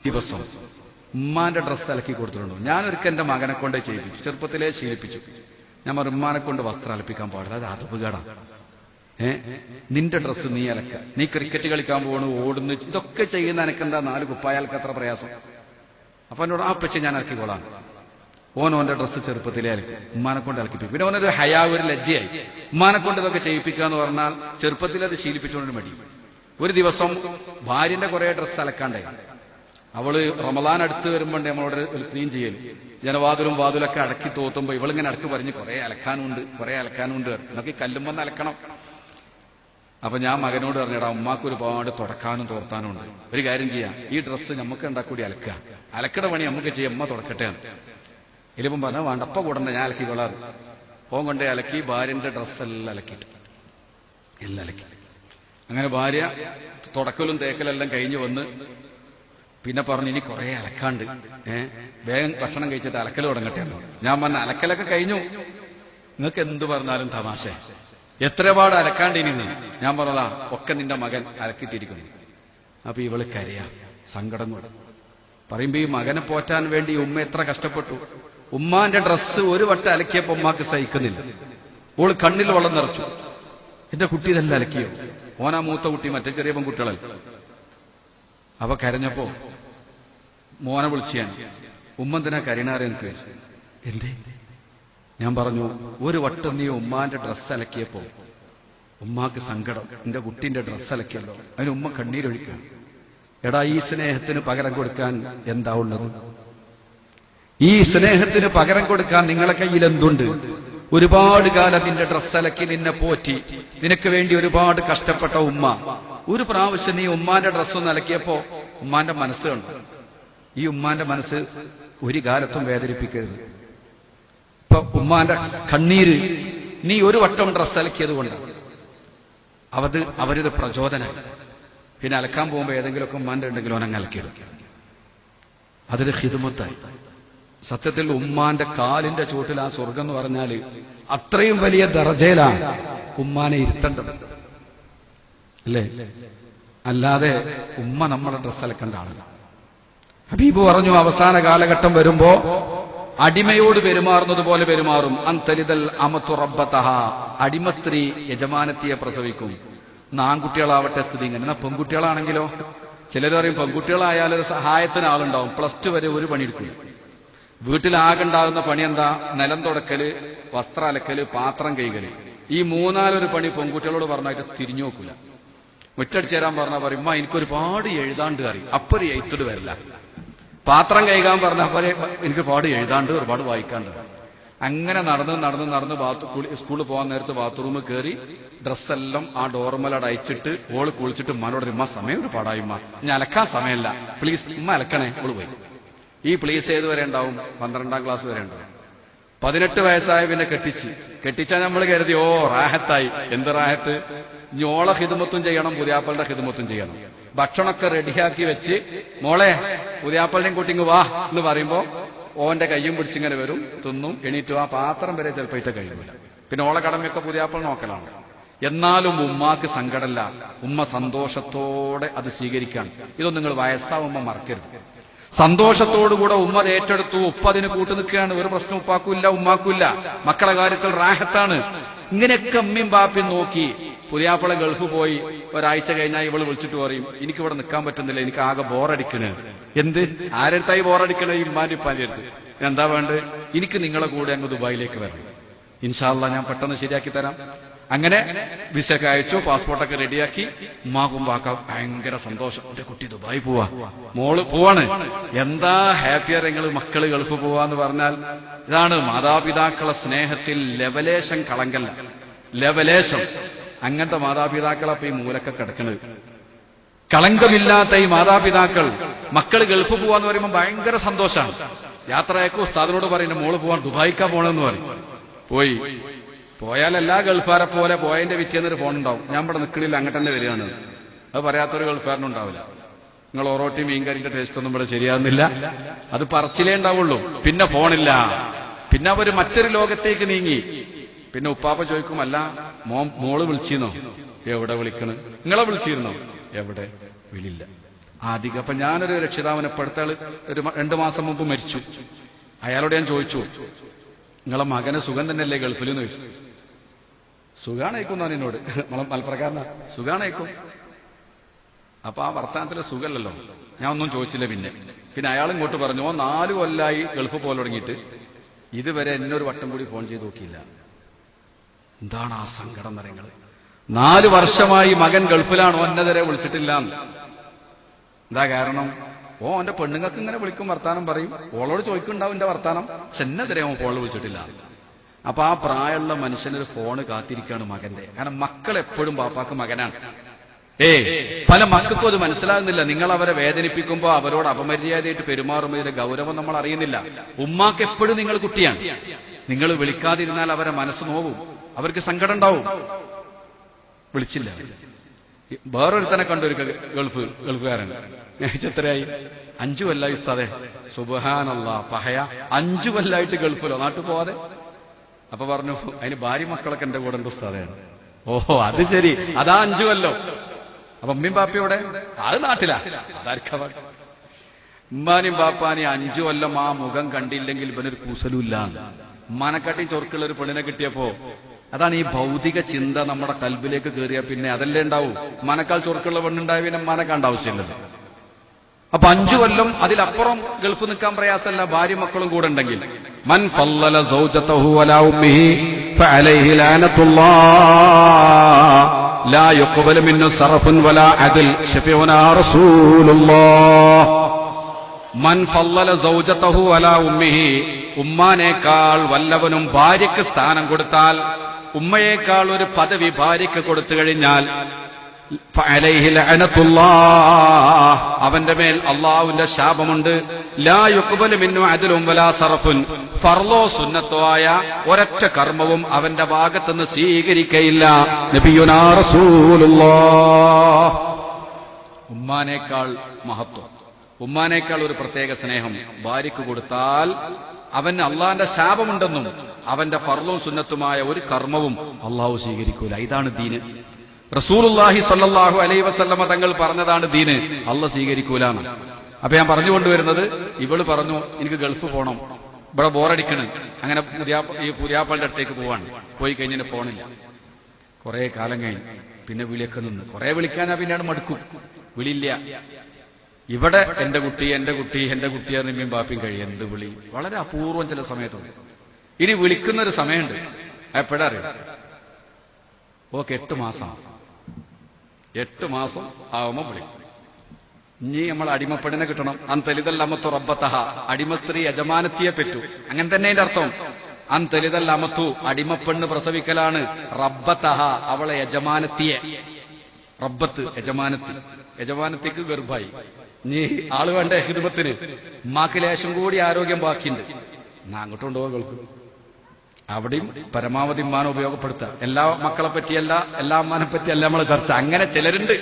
ദിവസം ഉമ്മാന്റെ ഡ്രസ്സ് അലക്കി കൊടുത്തിട്ടുണ്ടോ? ഞാനൊരിക്കൽ എന്റെ മകനെ കൊണ്ട് ചെയ്യിപ്പിച്ചു, ചെറുപ്പത്തിലേ ശീലിപ്പിച്ചു. ഞാൻ ഉമ്മാനെ കൊണ്ട് വസ്ത്രം അലപ്പിക്കാൻ പാടില്ല, അത് അതുപകടമാണ്. നിന്റെ ഡ്രസ്സ് നീ അലക്ക, നീ ക്രിക്കറ്റ് കളിക്കാൻ പോകണു, ഓടുന്നു, ഇതൊക്കെ ചെയ്യുന്ന എനക്കെന്താ 4 കുപ്പായാൽക്ക് അത്ര പ്രയാസം? അപ്പൊ എന്നോട് ആ പക്ഷെ ഞാൻ അലക്കിക്കോളാം. ഓന്റെ ഡ്രസ്സ് ചെറുപ്പത്തിലേ അലക്കും, ഉമ്മാനെ കൊണ്ട് അലക്കിപ്പിക്കും. പിന്നെ ഓനൊരു ഹയാ, ഒരു ലജ്ജയായി. ഉമ്മാനെ കൊണ്ട് ഇതൊക്കെ ചെയ്യിപ്പിക്കുക എന്ന് പറഞ്ഞാൽ ചെറുപ്പത്തിലത് ശീലിപ്പിച്ചുകൊണ്ട് മടി. ഒരു ദിവസം ഭാര്യന്റെ കുറെ ഡ്രസ്സ് അലക്കാണ്ടായി. അവള് റമദാൻ അടുത്ത് വരുമ്പോൾ നമ്മളോട് ക്ലീൻ ചെയ്യലും, ജനവാതിലും വാതിലൊക്കെ അടക്കി തോത്തുമ്പോ ഇവളിങ്ങനെ അടുത്ത് പറഞ്ഞ് കുറെ അലക്കാനുണ്ട് എന്നൊക്കെ കല്ലുമ്പന്ന് അലക്കണം. അപ്പൊ ഞാൻ മകനോട് പറഞ്ഞിടാ, ഉമ്മാക്ക് ഒരുപാട് തുടക്കാനും തോർത്താനും ഉണ്ട്, ഒരു കാര്യം ചെയ്യാം, ഈ ഡ്രസ്സ് നമുക്ക് ഉണ്ടാക്കൂടി അലക്കുക, അലക്കട പണി നമുക്ക് ചെയ്യാം, ഉമ്മ തുടക്കട്ടെ. ഇതിപ്പം പറഞ്ഞാൽ വേണ്ടപ്പ കൂടണ്ട, ഞാൻ അലക്കിക്കൊള്ളാറ്. ഫോൺ കൊണ്ടേ അലക്കി ഭാര്യന്റെ ഡ്രസ്സെല്ലാം അലക്കിയിട്ട് എല്ലാം അലക്കി. അങ്ങനെ ഭാര്യ തുടക്കലും തേക്കലെല്ലാം കഴിഞ്ഞ് വന്ന് പിന്നെ പറഞ്ഞു, ഇനി കുറെ അലക്കാണ്ട്, വേഗം ഭക്ഷണം കഴിച്ചിട്ട് അലക്കൽ തുടങ്ങട്ടെ. ഞാൻ പറഞ്ഞ അലക്കലൊക്കെ കഴിഞ്ഞു, നിങ്ങൾക്ക് എന്ത് പറഞ്ഞാലും തമാശ, എത്രപാട് അലക്കാണ്ട് ഇനി. ഞാൻ പറഞ്ഞതാ, ഒക്കെ നിന്റെ മകൻ അലക്കിയിട്ടിരിക്കുന്നു. അപ്പൊ ഇവള് കരയാ, സങ്കടം കൊണ്ട് പറയുമ്പോ ഈ മകനെ പോറ്റാൻ വേണ്ടി ഉമ്മ എത്ര കഷ്ടപ്പെട്ടു. ഉമ്മാന്റെ ഡ്രസ്സ് ഒരു വട്ടം അലക്കിയപ്പോ ഉമ്മാക്ക് സഹിക്കുന്നില്ല. ഓള് കണ്ണിൽ വെള്ളം നിറച്ചു. എന്റെ കുട്ടി ഇതെല്ലാം അലക്കിയോ? ഓനാ മൂത്ത കുട്ടി, മറ്റേ ചെറിയ പെൺകുട്ടികളല്ല. അവ കരഞ്ഞപ്പോ മോനെ വിളിച്ചാൻ, ഉമ്മന്തിനാ കരീനാറെ എനിക്ക് എന്തേ? ഞാൻ പറഞ്ഞു, ഒരു വട്ടം നീ ഉമ്മാന്റെ ഡ്രസ്സ് അലക്കിയപ്പോ ഉമ്മാക്ക് സങ്കടം, എന്റെ കുട്ടീന്റെ ഡ്രസ്സ് അലക്കിയല്ലോ, അതിന് ഉമ്മ കണ്ണീരൊഴിക്കുക. എടാ, ഈ സ്നേഹത്തിന് പകരം കൊടുക്കാൻ എന്താ ഉള്ളത്? ഈ സ്നേഹത്തിന് പകരം കൊടുക്കാൻ നിങ്ങളെ കയ്യിൽ എന്തുണ്ട്? ഒരുപാട് കാലം നിന്റെ ഡ്രസ്സ് അലക്കി നിന്നെ പോറ്റി നിനക്ക് വേണ്ടി ഒരുപാട് കഷ്ടപ്പെട്ട ഉമ്മ, ഒരു പ്രാവശ്യം നീ ഉമ്മാന്റെ ഡ്രസ്സൊന്ന് അലക്കിയപ്പോ ഉമ്മാന്റെ മനസ്സ് കണ്ടു. ഈ ഉമ്മാന്റെ മനസ്സ് ഒരു കാലത്തും വേദനിപ്പിക്കരുത്. ഇപ്പൊ ഉമ്മാന്റെ കണ്ണീര് നീ ഒരു വട്ടം ഡ്രസ്സ് അലക്കിയത് കൊണ്ട് അവരത് പ്രചോദനം. പിന്നെ അലക്കാൻ പോകുമ്പോ ഏതെങ്കിലുമൊക്കെ ഉമ്മാന്റെ ഉണ്ടെങ്കിലും അവനങ്ങ് അലക്കിയെടുക്കും. അതൊരു ഖിദ്മത്തായി. സത്യത്തിൽ ഉമ്മാന്റെ കാലിന്റെ ചുവട്ടിൽ ആ സ്വർഗം എന്ന് പറഞ്ഞാല് അത്രയും വലിയ ദർജയിലാണ് ഉമ്മാനെ ഇരുത്തേണ്ടത്, അല്ലേ? അല്ലാതെ ഉമ്മ നമ്മളെ ഡ്രസ്സ് അലക്കേണ്ട ആളല്ല. ഹബീബ് പറഞ്ഞു, അവസാന കാലഘട്ടം വരുമ്പോ അടിമയോട് പെരുമാറുന്നത് പോലെ പെരുമാറും. അന്തരിതൽ അമത്തു റബ്ബതഹ, അടിമ സ്ത്രീ യജമാനത്തിയെ പ്രസവിക്കും. ആൺകുട്ടികളാവട്ടെ സ്ഥിതി ഇങ്ങനെ. എന്നാ പെൺകുട്ടികളാണെങ്കിലോ, ചിലർ പറയും പെൺകുട്ടികളായാലും സഹായത്തിന് ആളുണ്ടാവും, +2 വരെ ഒരു പണിയെടുക്കും. വീട്ടിലാകുണ്ടാകുന്ന പണി എന്താ? നിലം തുടക്കല്, വസ്ത്രം അലക്കല്, പാത്രം കഴുകല്. ഈ 3-4 പണി പെൺകുട്ടികളോട് പറഞ്ഞായിട്ട് തിരിഞ്ഞു നോക്കില്ല. മുറ്റടിച്ചു തരാൻ പറഞ്ഞാൽ പറയും, ഉമ്മ എനിക്കൊരുപാട് എഴുതാണ്ട് അറിയും, അപ്പൊ ഒരു എഴുത്തിട് വരില്ല. പാത്രം കഴുകാൻ പറഞ്ഞാൽ പോലെ എനിക്ക് ഒരുപാട് എഴുതാണ്ട്, ഒരുപാട് വായിക്കാണ്ട്. അങ്ങനെ നടന്ന് സ്കൂളിൽ പോകാൻ നേരത്ത് ബാത്റൂമിൽ കയറി ഡ്രസ്സെല്ലാം ആ ഡോർമലട് അയച്ചിട്ട് ഓള് കുളിച്ചിട്ട് ഉമ്മാനോട്, ഉമ്മ സമയം ഒരുപാടായി, ഉമ്മ ഞാൻ അലക്കാൻ സമയമല്ല, പ്ലീസ് ഉമ്മ അലക്കണേ. ഓള് പോയി. ഈ പ്ലീസ് ഏതുവരെ ഉണ്ടാവും? 12ാം ക്ലാസ് വരെ ഉണ്ടാവും. 18 വയസ്സായ പിന്നെ കെട്ടിച്ചാൽ നമ്മൾ കരുതി, ഓ റാഹത്തായി. എന്ത് റാഹത്ത്? ഞോളെ ഹിദ്മത്തും ചെയ്യണം, പുതിയാപ്പളുടെ ഹിദ്മത്തും ചെയ്യണം. ഭക്ഷണമൊക്കെ റെഡിയാക്കി വെച്ച്, മോളെ പുതിയാപ്പളിനെയും കൂട്ടിങ് വാ എന്ന് പറയുമ്പോ ഓന്റെ കയ്യും പിടിച്ചിങ്ങനെ വരും, തിന്നും, എണീറ്റു. ആ പാത്രം വരെ ചിലപ്പോൾ ഇട്ട് കഴിയില്ല. പിന്നെ ഓളെ കടമയൊക്കെ പുതിയാപ്പൾ നോക്കലാണ്. എന്നാലും ഉമ്മാക്ക് സങ്കടമല്ല, ഉമ്മ സന്തോഷത്തോടെ അത് സ്വീകരിക്കാൻ. ഇതൊന്നും നിങ്ങൾ വയസ്സാവുമ്പോ മറക്കരുത്. സന്തോഷത്തോടുകൂടെ ഉമ്മ ഏറ്റെടുത്തു. ഉപ്പ അതിന് കൂട്ടു നിൽക്കുകയാണ്. ഒരു പ്രശ്നം ഉപ്പാക്കൂല്ല, ഉമ്മാക്കൂല്ല. മക്കളെ കാര്യത്തിൽ റാഹത്താണ്. ഇങ്ങനെയൊക്കെ അമ്മയും ബാപ്പയും നോക്കി. പുതിയാപ്പള ഗൾഫ് പോയി ഒരാഴ്ച കഴിഞ്ഞാൽ ഇവള് വിളിച്ചിട്ട് പറയും, എനിക്കിവിടെ നിൽക്കാൻ പറ്റുന്നില്ല, എനിക്ക് ആകെ ബോറടിക്കണ്. എന്ത്? ആരെടുത്തായി ബോറടിക്കണേ? ഈ ഉമ്മാന്റെ ഉപ്പാന്റെ അടുത്ത്. എന്താ വേണ്ടത്? എനിക്ക് നിങ്ങളെ കൂടെ അങ്ങ് ദുബായിലേക്ക് വരണം, ഇൻഷാ അല്ലാഹ് ഞാൻ പെട്ടെന്ന് ശരിയാക്കി തരാം. അങ്ങനെ വിസയൊക്കെ അയച്ചു, പാസ്പോർട്ടൊക്കെ റെഡിയാക്കി. ഉമ്മാക്കും വാക്കാം ഭയങ്കര സന്തോഷം, എന്റെ കുട്ടി ദുബായി പോവാ, മോള് പോവാണ്. എന്താ ഹാപ്പിയർ നിങ്ങൾ മക്കള് ഗൾഫ് പോവാന്ന് പറഞ്ഞാൽ. ഇതാണ് മാതാപിതാക്കളെ സ്നേഹത്തിൽ ലെവലേശം കളങ്കല്ല, ലെവലേശം. അങ്ങനത്തെ മാതാപിതാക്കളപ്പൊ ഈ മൂലക്കെ കിടക്കുന്നത്. കളങ്കമില്ലാത്ത ഈ മാതാപിതാക്കൾ മക്കള് ഗൾഫ് പോവാന്ന് പറയുമ്പോൾ ഭയങ്കര സന്തോഷമാണ്. യാത്രയൊക്കെ ഉസ്താദിനോട് പറയുന്നത്, മോള് പോവാൻ ദുബായിക്കാ പോണെന്ന് പറയും. പോയാൽ എല്ലാ ഗൾഫാരെ പോലെ പോയതിന്റെ വിറ്റിയെന്നൊരു ഫോൺ ഉണ്ടാവും, ഞാൻ ഇവിടെ നിൽക്കണില്ല, അങ്ങോട്ട് തന്നെ വരികയാണ്. അത് പറയാത്തൊരു ഗൾഫാരനുണ്ടാവില്ല. നിങ്ങൾ ഓറോട്ടി മീൻകറിന്റെ ടേസ്റ്റ് ഒന്നും ഇവിടെ ശരിയാകുന്നില്ല, അത് പറച്ചിലേ ഉണ്ടാവുള്ളൂ. പിന്നെ ഫോണില്ല. പിന്നെ അവർ മറ്റൊരു ലോകത്തേക്ക് നീങ്ങി. പിന്നെ ഉപ്പാപ്പ ചോദിക്കും, അല്ല മോള് വിളിച്ചിരുന്നോ? എവിടെ വിളിക്കണ്? നിങ്ങളെ വിളിച്ചിരുന്നോ? എവിടെ? വിളില്ല. അധികം. അപ്പൊ ഞാനൊരു രക്ഷിതാവിനെ ഇപ്പോഴത്തെ ആള് ഒരു 2 മാസം മുമ്പ് മരിച്ചു. അയാളോട് ഞാൻ ചോദിച്ചു, നിങ്ങളെ മകന് സുഖം തന്നെയല്ലേ ഗൾഫിൽ എന്ന് ചോദിച്ചു. സുഖാണേക്കും എന്നാണ് എന്നോട്, മലപ്രകാരന സുഖാണേക്കും. അപ്പൊ ആ വർത്തമാനത്തിലെ സുഖമല്ലല്ലോ. ഞാൻ ഒന്നും ചോദിച്ചില്ല. പിന്നെ അയാൾ ഇങ്ങോട്ട് പറഞ്ഞു, 4 കൊല്ലായി ഗൾഫ് പോലെ തുടങ്ങിയിട്ട് ഇതുവരെ എന്നൊരു വട്ടം കൂടി ഫോൺ ചെയ്ത് നോക്കിയില്ല. എന്താണ് ആ സങ്കടം നിറങ്ങൾ? 4 വർഷമായി മകൻ ഗൾഫിലാണോ, എന്നെതിരെ വിളിച്ചിട്ടില്ല. എന്താ കാരണം? ഓന്റെ പെണ്ണുങ്ങൾക്ക് ഇങ്ങനെ വിളിക്കും, വർത്താനം പറയും, ഓളോട് ചോദിക്കുന്നുണ്ടാവും എന്റെ വർത്താനം, പക്ഷെ എന്നെതിരെ ഓൻ ഫോണിൽ വിളിച്ചിട്ടില്ല. അപ്പൊ ആ പ്രായമുള്ള മനുഷ്യനൊരു ഫോണ് കാത്തിരിക്കുകയാണ് മകന്റെ. കാരണം മക്കൾ എപ്പോഴും ബാപ്പാക്ക് മകനാണ്. പല മക്കൾക്കും അത് മനസ്സിലാകുന്നില്ല. നിങ്ങൾ അവരെ വേദനിപ്പിക്കുമ്പോൾ അവരോട് അപമര്യാദയായിട്ട് പെരുമാറുമ്പോൾ ഇതിന്റെ ഗൗരവം നമ്മൾ അറിയുന്നില്ല. ഉമ്മാക്ക് എപ്പോഴും നിങ്ങൾ കുട്ടിയാണ്. നിങ്ങൾ വിളിക്കാതിരുന്നാൽ അവരെ മനസ്സ് നോവും, അവർക്ക് സങ്കടം ഉണ്ടാവും. വിളിച്ചില്ല. വേറൊരുത്തനെ കണ്ടൊരു ഗൾഫുകാരൻ. എത്രയായി? 5 കൊല്ലായി ഉസ്താദേ. സുബ്ഹാനല്ലാഹ്, പഹയ 5 കൊല്ലായിട്ട് ഗൾഫിലോ, നാട്ടിൽ പോവാതെ. അപ്പൊ പറഞ്ഞു, അതിന് ഭാര്യ മക്കളൊക്കെ എന്റെ കൂടെ ഉണ്ട് ഉസ്താദാണ്. ഓഹോ, അത് ശരി, അതാ 5 കൊല്ലോ. അപ്പൊ ഉമ്മയും ബാപ്പയോടെ അത് നാട്ടിലാ. അതാർക്കാ? ഉമ്മാനും ബാപ്പാനും 5 കൊല്ലം ആ മുഖം കണ്ടില്ലെങ്കിൽ ഇവനൊരു കൂസലുമില്ല. ഉമ്മാനെക്കാട്ടി ചൊറുക്കുള്ള ഒരു പെണ്ണിനെ കിട്ടിയപ്പോ, അതാണ് ഈ ഭൗതിക ചിന്ത നമ്മുടെ കൽബിലേക്ക് കയറിയ പിന്നെ അതല്ലേ ഉണ്ടാവൂ. ഉമ്മാനേക്കാൾ ചൊറുക്കുള്ള പെണ്ണുണ്ടായ പിന്നെ ഉമ്മാനെ കണ്ട ആവശ്യമില്ലല്ലോ. അപ്പൊ 5 കൊല്ലം അതിലപ്പുറം ഗൾഫ് നിൽക്കാൻ പ്രയാസമല്ല, ഭാര്യ മക്കളും കൂടെ ഉണ്ടെങ്കിൽ. മൻ ഫല്ലല സൗജതഹു വലാ ഉമ്മിഹി ഫഅലൈഹി ലഅനത്തുല്ലാഹ് ലാ യുഖ്ബലു മിൻഹു സർഫുൻ വലാ അദൽ ശഫീഉനാ റസൂലുള്ളാഹ്. മൻ ഫല്ലല സൗജതഹു വലാ ഉമ്മിഹി, ഉമ്മാനേക്കാൾ വല്ലവനും ഭാര്യയ്ക്ക് സ്ഥാനം കൊടുത്താൽ, ഉമ്മയേക്കാൾ ഒരു പദവി ഭാര്യയ്ക്ക് കൊടുത്തു കഴിഞ്ഞാൽ, ഫഅലൈഹി ലഅനത്തുല്ലാഹ്, അവന്റെ മേൽ അല്ലാഹുവിന്റെ ശാപമുണ്ട്. ലാ യുഖ്ബലു മിൻഹു അദ്ലുൻ വലാ സർഫുൻ, ഫർളോ സുന്നത്തോ ആയ ഒരൊറ്റ കർമ്മവും അവന്റെ ഭാഗത്തുനിന്ന് സ്വീകരിക്കയില്ല. നബിയുനാ റസൂലുള്ളാഹ്. ഉമ്മാനേക്കാൾ മഹത്വം, ഉമ്മാനേക്കാൾ ഒരു പ്രത്യേക സ്നേഹം ഭാര്യയ്ക്ക് കൊടുത്താൽ അവന് അള്ളാന്റെ ശാപമുണ്ടെന്നും അവന്റെ ഫർളും സുന്നത്തുമായ ഒരു കർമ്മവും അള്ളാഹു സ്വീകരിക്കൂല. ഇതാണ് ദീന്. റസൂലുള്ളാഹി സ്വല്ലല്ലാഹു അലൈഹി വസല്ലമ തങ്ങൾ പറഞ്ഞതാണ് ദീന്, അള്ളാഹ് സ്വീകരിക്കൂലാണ്. അപ്പൊ ഞാൻ പറഞ്ഞുകൊണ്ടുവരുന്നത്, ഇവള് പറഞ്ഞു എനിക്ക് ഗൾഫ് പോകണം, ഇവിടെ ബോറടിക്കണം. അങ്ങനെ ഈ പുതിയാപ്പളുടെ അടുത്തേക്ക് പോവാണ്. പോയി കഴിഞ്ഞിട്ട് ഫോണില്ല. കുറെ കാലം കഴിഞ്ഞ് പിന്നെ വിളിയൊക്കെ നിന്ന്, കുറെ വിളിക്കാനാ പിന്നെയാണ് മടുക്കും, വിളിയില്ല. ഇവിടെ എന്റെ കുട്ടി എന്റെ കുട്ടി എന്റെ കുട്ടിയാന്ന് ഇമ്മയും ബാപ്പിയും കഴിയും. എന്ത് വിളി, വളരെ അപൂർവം ചില സമയത്തുണ്ട്. ഇനി വിളിക്കുന്നൊരു സമയമുണ്ട്. എപ്പോഴറിയും? ഓക്കെ 8 മാസം 8 മാസം ആവുമ്പോ വിളിക്കും. ഇനി നമ്മൾ അടിമപ്പെടിനെ കിട്ടണം. അന്തലിതൽ അമത്തു റബ്ബത്തഹ, അടിമസ്ത്രീ യജമാനത്തിയെ പറ്റൂ. അങ്ങനെ തന്നെ അതിന്റെ അർത്ഥം. അന്തലിതൽ അമത്തു, അടിമപ്പെണ്ണ് പ്രസവിക്കലാണ്. റബ്ബത്തഹ, അവളെ യജമാനത്തിയെ. റബ്ബത്ത് യജമാനത്തി, യജമാനത്തിക്ക് ഗർഭായി. നീ ആള് വേണ്ട ഹിദ്മത്തിന്. ഉമ്മാക്ക് ലേശം കൂടി ആരോഗ്യം ബാക്കിയുണ്ട്, എന്നാ അങ്ങോട്ട് കൊണ്ടുപോകാൻ കേൾക്കും. അവിടെയും പരമാവധി ഉമ്മാനെ ഉപയോഗപ്പെടുത്തുക. എല്ലാ മക്കളെ പറ്റിയല്ല, എല്ലാ അമ്മാനെ പറ്റിയല്ല നമ്മൾ ചർച്ച. അങ്ങനെ ചിലരുണ്ട്.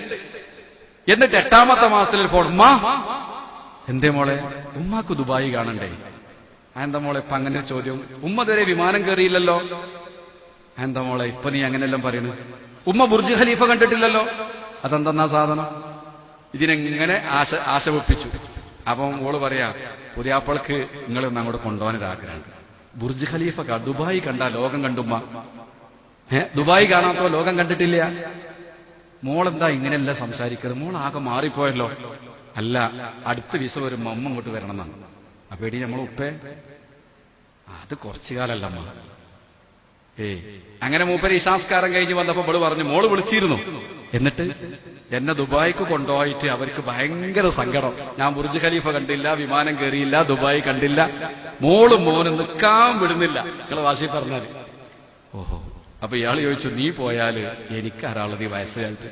എന്നിട്ട് 8ാമത്തെ മാസത്തിൽ ഫോൺ, ഉമ്മ എന്തേ മോളെ, ഉമ്മാക്ക് ദുബായി കാണണ്ടേ? എന്താ മോളെ ഇപ്പൊ അങ്ങനെ ചോദ്യം? ഉമ്മ ഇതുവരെ വിമാനം കയറിയില്ലല്ലോ. എന്താ മോളെ ഇപ്പൊ നീ അങ്ങനെയെല്ലാം പറയുന്നു? ഉമ്മ ബുർജ് ഖലീഫ കണ്ടിട്ടില്ലല്ലോ. അതെന്തെന്നാ സാധനം? ഇതിനെങ്ങനെ ആശ വെപ്പിച്ചു. അപ്പം ഓള് പറയാ, പുതിയാപ്പൾക്ക് നിങ്ങളൊന്ന് അങ്ങോട്ട് കൊണ്ടുപോകാനൊരാഗ്രഹം. ബുർജ് ഖലീഫ ദുബായി കണ്ട ലോകം കണ്ടുമ്മ. ദുബായി കാണാത്തോ ലോകം കണ്ടിട്ടില്ല. മോളെന്താ ഇങ്ങനെയല്ല സംസാരിക്കുന്നത്? മോൾ ആകെ മാറിപ്പോയല്ലോ. അല്ല, അടുത്ത വിസ വരുമ്പോ അമ്മ ഇങ്ങോട്ട് വരണം എന്നാണ്. അപ്പൊ എടി നമ്മൾ ഉപ്പേ, അത് കുറച്ചു കാലല്ലമ്മ. അങ്ങനെ മൂപ്പര് ഇശാസ്കാരം കഴിഞ്ഞ് വന്നപ്പോ ഇവള് പറഞ്ഞു, മോള് വിളിച്ചിരുന്നു. എന്നിട്ട് എന്നെ ദുബായിക്ക് കൊണ്ടുപോയിട്ട് അവർക്ക് ഭയങ്കര സങ്കടം. ഞാൻ ബുർജ് ഖലീഫ കണ്ടില്ല, വിമാനം കയറിയില്ല, ദുബായി കണ്ടില്ല, മോളും മോനും നിൽക്കാൻ വിടുന്നില്ല. നിങ്ങളെ വാശി പറഞ്ഞാല്. ഓഹോ. അപ്പൊ ഇയാൾ ചോദിച്ചു, നീ പോയാല് എനിക്കാരാളത് ഈ വയസ്സുകാലത്ത്?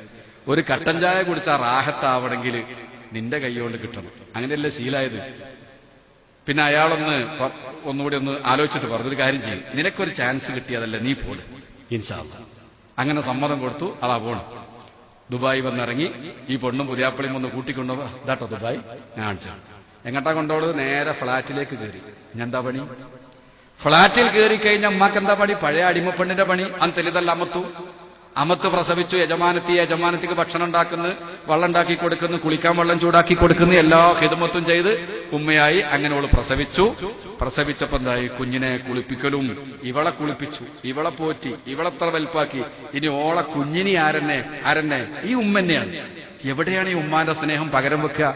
ഒരു കട്ടൻ ചായ കുടിച്ചാൽ റാഹത്താവണമെങ്കിൽ നിന്റെ കൈകൊണ്ട് കിട്ടണം. അങ്ങനെയല്ലേ ശീലായത്. പിന്നെ അയാളൊന്ന് ഒന്നുകൂടി ഒന്ന് ആലോചിച്ചിട്ട് പറഞ്ഞു, ഒരു കാര്യം ചെയ്യും, നിനക്കൊരു ചാൻസ് കിട്ടിയതല്ലേ, നീ പോലും ഇൻഷാ അല്ലാഹ്. അങ്ങനെ സമ്മതം കൊടുത്തു. അതാ പോണം. ദുബായി വന്നിറങ്ങി. ഈ പെണ്ണും പുതിയാപ്പളിയും ഒന്ന് കൂട്ടിക്കൊണ്ടുപോ. ഇതാട്ടോ ദുബായ്, ഞാൻ കാണിച്ചു. എങ്ങോട്ടാ കൊണ്ടുപോകുന്നത്? നേരെ ഫ്ളാറ്റിലേക്ക് കയറി. ഞാൻ എന്താ പണി? ഫ്ളാറ്റിൽ കയറി കഴിഞ്ഞാൽ അമ്മക്ക് എന്താ പണി? പഴയ അടിമപ്പെണ്ണിന്റെ പണി. അന്തലിതല്ല അമത്തു. അമത്ത് പ്രസവിച്ചു, യജമാനത്തിക്ക് ഭക്ഷണം ഉണ്ടാക്കുന്നു, വെള്ളം ഉണ്ടാക്കി കൊടുക്കുന്നു, കുളിക്കാൻ വെള്ളം ചൂടാക്കി കൊടുക്കുന്നു, എല്ലാ ഖിദ്മത്തും ചെയ്ത് ഉമ്മയായി. അങ്ങനെ അവള് പ്രസവിച്ചപ്പോ എന്തായി? കുഞ്ഞിനെ കുളിപ്പിക്കലും, ഇവളെ കുളിപ്പിച്ചു, ഇവളെ പോറ്റി, ഇവളെത്ര വലുപ്പാക്കി. ഇനി ഓളെ കുഞ്ഞിനി ആരെന്നെ? ഈ ഉമ്മന്നെയാണ്. എവിടെയാണ് ഈ ഉമ്മാന്റെ സ്നേഹം പകരം വെക്കുക?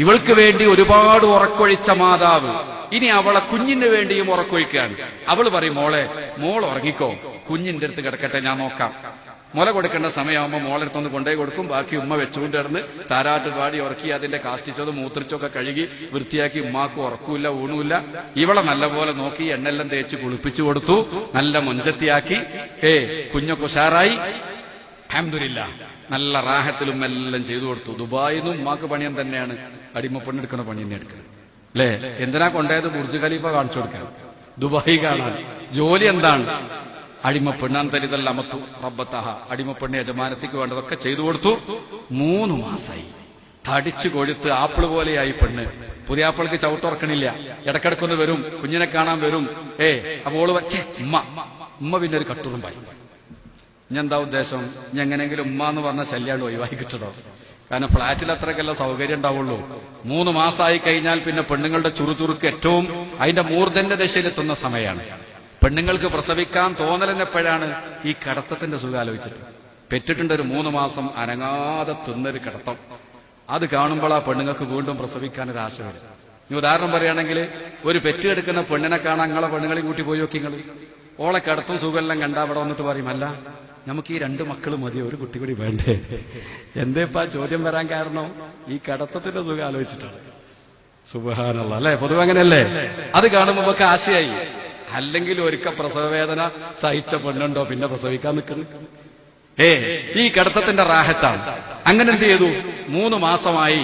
ഇവൾക്ക് വേണ്ടി ഒരുപാട് ഉറക്കൊഴിച്ച മാതാവ് ഇനി അവളെ കുഞ്ഞിന് വേണ്ടിയും ഉറക്കൊഴിക്കുകയാണ്. അവള് പറയും, മോൾ ഉറങ്ങിക്കോ, കുഞ്ഞിന്റെ അടുത്ത് കിടക്കട്ടെ, ഞാൻ നോക്കാം. മുല കൊടുക്കേണ്ട സമയമാകുമ്പോൾ മോളെടുത്തൊന്ന് കൊണ്ടേ കൊടുക്കും. ബാക്കി ഉമ്മ വെച്ചുകൊണ്ട് കിടന്ന് താരാട്ട് പാടി ഉറക്കി അതിന്റെ കാഷ്ടിച്ചതും മൂത്രിച്ചൊക്കെ കഴുകി വൃത്തിയാക്കി. ഉമ്മാക്ക് ഉറക്കൂല്ല, ഊണുമില്ല. ഇവളെ നല്ലപോലെ നോക്കി എണ്ണെല്ലാം തേച്ച് കുളിപ്പിച്ചു കൊടുത്തു, നല്ല മുഞ്ചത്തിയാക്കി. കുഞ്ഞൊക്കെ ഉഷാറായി. അൽഹംദുലില്ലാ, നല്ല റാഹത്തിലും എല്ലാം ചെയ്തു കൊടുത്തു. ദുബായിന്നും ഉമ്മാക്ക് പണിയം തന്നെയാണ്, അടിമപ്പെണ്ണെടുക്കുന്ന പണി തന്നെ എടുക്കുന്നത് അല്ലേ? എന്തിനാ കൊണ്ടുപോയത്? ബുർജ് ഖലീഫ കാണിച്ചു കൊടുക്കാൻ, ദുബായി കാണാൻ. ജോലി എന്താണ്? അടിമപ്പെണ്ണാൻ തരിതല്ല അമത്തു റബ്ബത്തഹ, അടിമപ്പെണ്ണ് യജമാനത്തിക്ക് വേണ്ടതൊക്കെ ചെയ്തു കൊടുത്തു. 3 മാസമായി. തടിച്ചു കൊഴുത്ത് ആപ്പിള് പോലെയായി പെണ്ണ്. പുതിയാപ്പിൾക്ക് ചവിട്ടുറക്കണില്ല, ഇടക്കിടക്കൊന്ന് വരും, കുഞ്ഞിനെ കാണാൻ വരും. അപ്പോൾ വച്ചേ ഉമ്മ പിന്നെ ഒരു കട്ടുറുമ്പായി. ഇഞ്ഞെന്താ ഉദ്ദേശം? ഇനി എങ്ങനെയെങ്കിലും ഉമ്മ എന്ന് പറഞ്ഞ ശല്യാണ്ട് ഒഴിവാക്കി കിട്ടണോ? കാരണം ഫ്ളാറ്റിൽ അത്രയ്ക്കല്ല സൗകര്യം ഉണ്ടാവുള്ളൂ. 3 മാസമായി കഴിഞ്ഞാൽ പിന്നെ പെണ്ണുങ്ങളുടെ ചുറുചുറുക്ക് ഏറ്റവും അതിന്റെ മൂർധന്യ ദശയിലെത്തുന്ന സമയമാണ്. പെണ്ണുങ്ങൾക്ക് പ്രസവിക്കാൻ തോന്നലെന്നെപ്പോഴാണ്? ഈ കിടത്തത്തിന്റെ സുഖം ആലോചിച്ചിട്ട്. പെറ്റിട്ടുണ്ട് ഒരു 3 മാസം അനങ്ങാതെ തിന്നൊരു കിടത്തം. അത് കാണുമ്പോൾ ആ പെണ്ണുങ്ങൾക്ക് വീണ്ടും പ്രസവിക്കാൻ ഒരു ആശ വരും. ഈ ഉദാഹരണം പറയുകയാണെങ്കിൽ, ഒരു പെറ്റെടുക്കുന്ന പെണ്ണിനെ കാണാൻ നിങ്ങളെ പെണ്ണുങ്ങളെയും കൂട്ടി പോയി നോക്കി. നിങ്ങൾ ഓളെ കിടത്തും സുഖമെല്ലാം കണ്ടാ അവിടെ വന്നിട്ട് പറയും, അല്ല നമുക്ക് ഈ 2 മക്കൾ മതി, ഒരു കുട്ടി കൂടി വേണ്ടേ? എന്തേപ്പാ ചോദ്യം വരാൻ കാരണം? ഈ കിടത്തത്തിന്റെ സുഖം ആലോചിച്ചിട്ടാണ്. സുബ്ഹാനല്ലാഹ് അല്ലേ? പൊതുവെ അങ്ങനെയല്ലേ? അത് കാണുമ്പോൾ നമുക്ക് ആശയായി. അല്ലെങ്കിൽ ഒരിക്കൽ പ്രസവവേദന സഹിച്ച പെണ്ണുണ്ടോ പിന്നെ പ്രസവിക്കാൻ നിൽക്കുന്നു? ഈ കിടത്തത്തിന്റെ റാഹത്താണ്. അങ്ങനെ എന്ത് ചെയ്തു? 3 മാസമായി.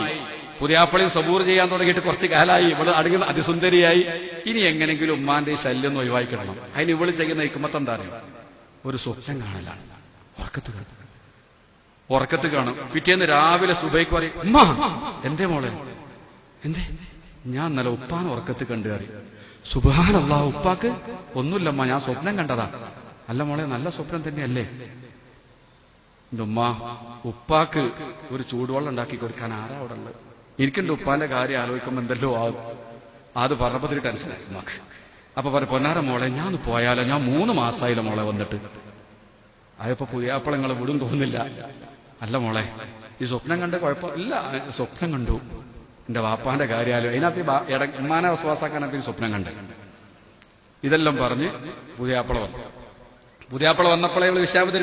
പുതിയാപ്പളിയും സബൂർ ചെയ്യാൻ തുടങ്ങിയിട്ട് കുറച്ച് കാലമായി. ഇവള് അടുങ്ങുന്ന അതിസുന്ദരിയായി. ഇനി എങ്ങനെങ്കിലും ഉമ്മാന്റെ ഈ ശല്യം ഒന്ന് ഒഴിവാക്കിക്കണം. അതിന് ഇവള് ചെയ്യുന്ന ഹിക്മത്ത് എന്താ അറിയോ? ഒരു സ്വപ്നം കാണലാണ്. ഉറക്കത്ത് കാണും. പിറ്റേന്ന് രാവിലെ സുബൈക്ക് പറയും, ഉമ്മ എന്തേ മോളെ, എന്തേ? ഞാൻ ഇന്നലെ ഉപ്പാൻ ഉറക്കത്ത് കണ്ടു കയറി. സുബ്ഹാനല്ലാഹ്, ഉപ്പാക്ക് ഒന്നുമില്ലമ്മ, ഞാൻ സ്വപ്നം കണ്ടതാ. അല്ല മോളെ, നല്ല സ്വപ്നം തന്നെയല്ലേ? എന്റെ ഉമ്മ, ഉപ്പാക്ക് ഒരു ചൂടുവെള്ളം ഉണ്ടാക്കി കൊടുക്കാൻ ആരാ അവിടെ ഉള്ളത്? എനിക്കെന്റെ ഉപ്പാന്റെ കാര്യം ആലോചിക്കുമ്പോൾ എന്തെല്ലോ ആകും. അത് പറഞ്ഞപ്പോ ടെൻഷനായി ഉമ്മാക്ക്. അപ്പൊ പറയും, പൊന്നാര മോളെ, ഞാൻ പോയാലോ? ഞാൻ 3 മാസമായില്ല മോളെ വന്നിട്ട്. ആയപ്പോ പുതിയാപ്പളങ്ങളെ വിടും തോന്നില്ല. അല്ല മോളെ, ഈ സ്വപ്നം കണ്ട് കുഴപ്പമില്ല. സ്വപ്നം കണ്ടു, എന്റെ വാപ്പാന്റെ കാര്യാലോ. അതിനകത്ത് ഉമ്മാനെ വിശ്വാസാക്കാനൊക്കെ സ്വപ്നം കണ്ട്. ഇതെല്ലാം പറഞ്ഞ് പുതിയാപ്പള വന്നു. പുതിയാപ്പള വന്നപ്പോഴേ ഇവള് വിശ്വാസ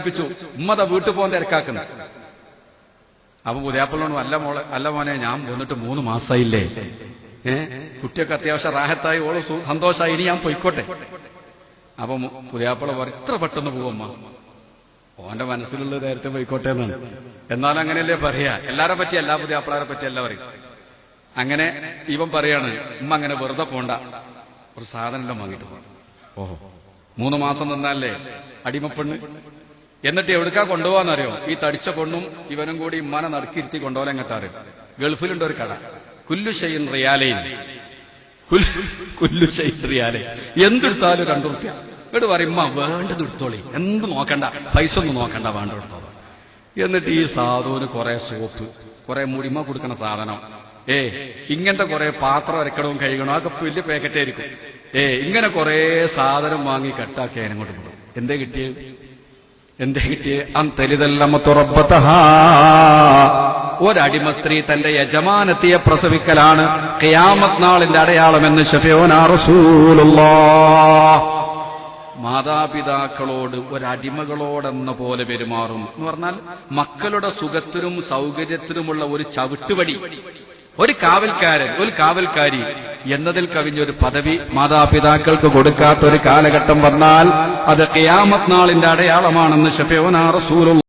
ഉമ്മത വീട്ടിൽ പോകാൻ തിരക്കാക്കുന്നു. അപ്പൊ പുതിയാപ്പളോട്, അല്ല മോനെ, ഞാൻ വന്നിട്ട് 3 മാസമായില്ലേ? കുട്ടിയൊക്കെ അത്യാവശ്യം റാഹത്തായി, ഓള് സന്തോഷമായി, ഇനി ഞാൻ പൊയ്ക്കോട്ടെ. അപ്പൊ പുതിയാപ്പള പറയും, ഇത്ര പെട്ടെന്ന് പോവമ്മ, ഓന്റെ മനസ്സിലുള്ള നേരത്തെ പോയിക്കോട്ടെ എന്നാണ്. എന്നാലും അങ്ങനെയല്ലേ പറയാ? എല്ലാരെ പറ്റി, എല്ലാ പുതിയാപ്പളാരെ പറ്റി എല്ലാം പറയും. അങ്ങനെ ഇവൻ പറയാണ്, ഉമ്മ അങ്ങനെ വെറുതെ പോണ്ട, ഒരു സാധനം വാങ്ങിട്ട് പോകണം. 3 മാസം നിന്നല്ലേ അടിമപ്പെണ്ണ്. എന്നിട്ട് എവിടുക്കാ കൊണ്ടുപോകാന്നറിയോ? ഈ തടിച്ച പെണ്ണും ഇവനും കൂടി ഉമ്മാനെ നടുക്കിരുത്തി കൊണ്ടുപോകാൻ എങ്ങട്ടാറ്? ഗൾഫിലുണ്ട് ഒരു കട, കുല്ലു ഷൈഇൻ റിയാലൈൻ, കുല്ലു ഷൈഇൻ റിയാലൈൻ. എന്തെടുത്താലും 2 റുപ്യ. ഇവിടെ പറയും, ഉമ്മ വേണ്ടത് എടുത്തോളി, എന്ത് നോക്കണ്ട, പൈസ ഒന്നും നോക്കണ്ട, വേണ്ട എടുത്തോളൂ. എന്നിട്ട് ഈ സാധുവിന് കുറെ സോപ്പ്, കുറെ മുടിമ കൊടുക്കണ സാധനം, ഇങ്ങനത്തെ കുറെ പാത്രം അരക്കണവും കഴുകണോ, അതൊക്കെ വലിയ പാക്കറ്റായിരിക്കും. ഇങ്ങനെ കുറെ സാധനം വാങ്ങി കെട്ടാക്കി അതിനങ്ങോട്ട് പോകും. എന്തേ കിട്ടിയേ? അന്തലിതല്ലമത്തുറബത്തഹ, ഒരടിമസ്ത്രീ തന്റെ യജമാനത്തിയെ പ്രസവിക്കലാണ് ഖിയാമത്ത് നാളിന്റെ അടയാളമെന്ന് ശഫീഉനാ റസൂലുള്ളാഹ്. മാതാപിതാക്കളോട് ഒരടിമകളോടെന്ന പോലെ പെരുമാറും എന്ന് പറഞ്ഞാൽ മക്കളുടെ സുഖത്തിനും സൗകര്യത്തിനുമുള്ള ഒരു ചവിട്ടുപടി, ഒരു കാവൽക്കാരൻ, ഒരു കാവൽക്കാരി എന്നതിൽ കവിഞ്ഞൊരു പദവി മാതാപിതാക്കൾക്ക് കൊടുക്കാത്തൊരു കാലഘട്ടം വന്നാൽ അത് ഖിയാമത്ത് നാളിന്റെ അടയാളമാണെന്ന് ശഫീഉനാ റസൂലുള്ളാഹ്